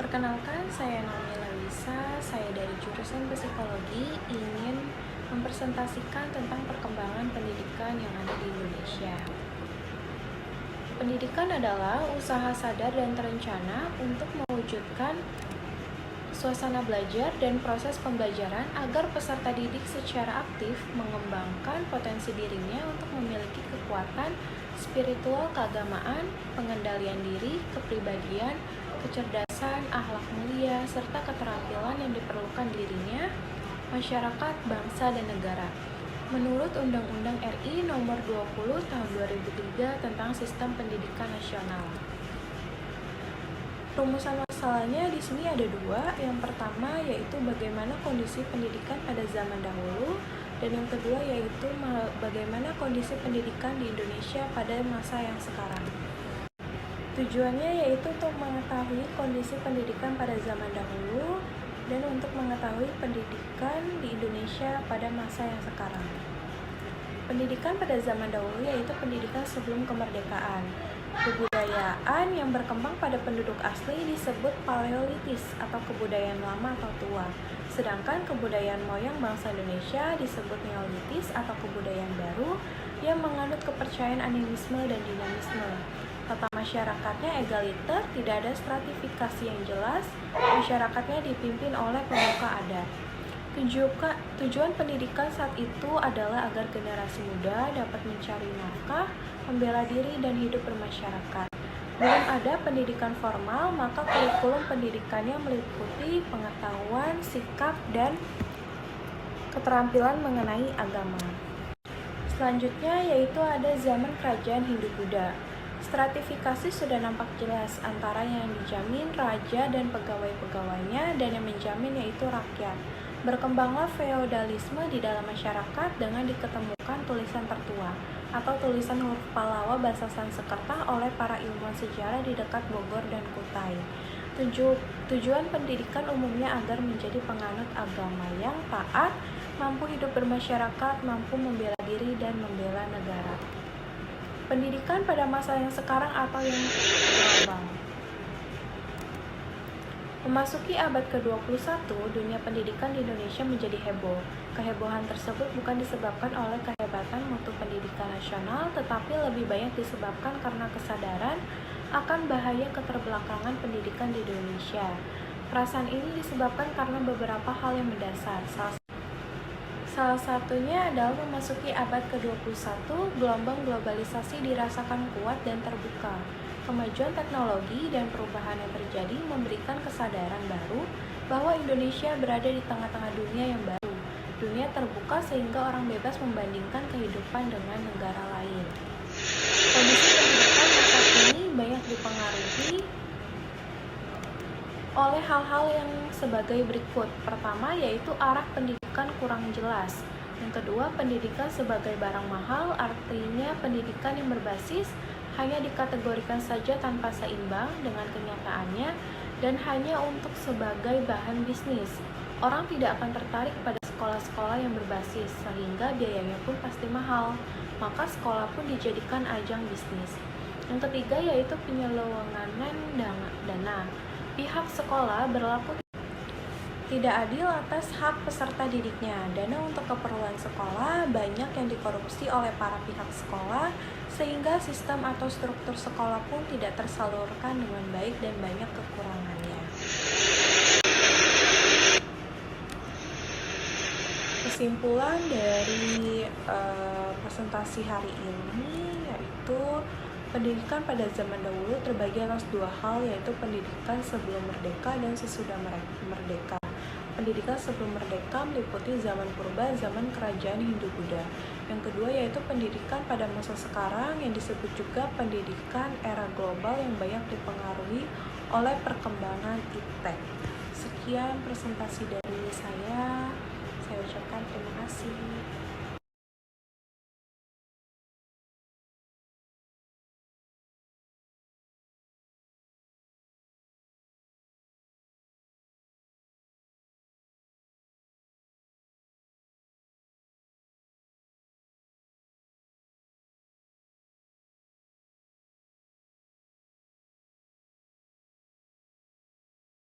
Perkenalkan, saya Naomi Lawisa, saya dari jurusan Psikologi, ingin mempresentasikan tentang perkembangan pendidikan yang ada di Indonesia. Pendidikan adalah usaha sadar dan terencana untuk mewujudkan suasana belajar dan proses pembelajaran agar peserta didik secara aktif mengembangkan potensi dirinya untuk memiliki kekuatan spiritual keagamaan, pengendalian diri, kepribadian, kecerdasan, akhlak mulia, serta keterampilan yang diperlukan dirinya, masyarakat, bangsa, dan negara. Menurut Undang-Undang RI Nomor 20 Tahun 2003 tentang Sistem Pendidikan Nasional. Rumusan masalahnya di sini ada dua. Yang pertama yaitu bagaimana kondisi pendidikan pada zaman dahulu, dan yang kedua yaitu bagaimana kondisi pendidikan di Indonesia pada masa yang sekarang. Tujuannya yaitu untuk mengetahui kondisi pendidikan pada zaman dahulu dan untuk mengetahui pendidikan di Indonesia pada masa yang sekarang. Pendidikan pada zaman dahulu yaitu pendidikan sebelum kemerdekaan. Kebudayaan yang berkembang pada penduduk asli disebut Paleolitis atau kebudayaan lama atau tua. Sedangkan kebudayaan moyang bangsa Indonesia disebut Neolitis atau kebudayaan baru yang menganut kepercayaan animisme dan dinamisme. Tata masyarakatnya egaliter, tidak ada stratifikasi yang jelas, masyarakatnya dipimpin oleh pemuka adat. Tujuan pendidikan saat itu adalah agar generasi muda dapat mencari nafkah, membela diri, dan hidup bermasyarakat. Belum ada pendidikan formal, maka kurikulum pendidikannya meliputi pengetahuan, sikap, dan keterampilan mengenai agama. Selanjutnya yaitu ada zaman kerajaan Hindu-Buddha. Stratifikasi sudah nampak jelas antara yang dijamin raja dan pegawai-pegawainya dan yang menjamin yaitu rakyat. Berkembanglah feodalisme di dalam masyarakat dengan diketemukan tulisan tertua atau tulisan huruf Pallawa bahasa Sanskerta oleh para ilmuwan sejarah di dekat Bogor dan Kutai. Tujuan pendidikan umumnya agar menjadi penganut agama yang taat, mampu hidup bermasyarakat, mampu membela diri dan membela negara. Pendidikan pada masa yang sekarang atau yang global. Memasuki abad ke-21, dunia pendidikan di Indonesia menjadi heboh. Kehebohan tersebut bukan disebabkan oleh kehebatan mutu pendidikan nasional, tetapi lebih banyak disebabkan karena kesadaran akan bahaya keterbelakangan pendidikan di Indonesia. Perasaan ini disebabkan karena beberapa hal yang mendasar. Salah satunya adalah memasuki abad ke-21, gelombang globalisasi dirasakan kuat dan terbuka. Kemajuan teknologi dan perubahan yang terjadi memberikan kesadaran baru bahwa Indonesia berada di tengah-tengah dunia yang baru. Dunia terbuka sehingga orang bebas membandingkan kehidupan dengan negara lain. Kondisi pendidikan masa kini banyak dipengaruhi oleh hal-hal yang sebagai berikut. Pertama yaitu arah pendidikan kurang jelas. Yang kedua, pendidikan sebagai barang mahal, artinya pendidikan yang berbasis hanya dikategorikan saja tanpa seimbang dengan kenyataannya dan hanya untuk sebagai bahan bisnis. Orang tidak akan tertarik pada sekolah-sekolah yang berbasis sehingga biayanya pun pasti mahal, maka sekolah pun dijadikan ajang bisnis. Yang ketiga yaitu penyelewengan dana. Pihak sekolah berlaku tidak adil atas hak peserta didiknya. Dana untuk keperluan sekolah banyak yang dikorupsi oleh para pihak sekolah, sehingga sistem atau struktur sekolah pun tidak tersalurkan dengan baik dan banyak kekurangannya. Kesimpulan dari presentasi hari ini yaitu pendidikan pada zaman dahulu terbagi atas dua hal, yaitu pendidikan sebelum merdeka dan sesudah merdeka. Pendidikan sebelum merdeka meliputi zaman purba, zaman kerajaan Hindu-Buddha. Yang kedua yaitu pendidikan pada masa sekarang yang disebut juga pendidikan era global yang banyak dipengaruhi oleh perkembangan iptek. Sekian presentasi dari saya ucapkan terima kasih.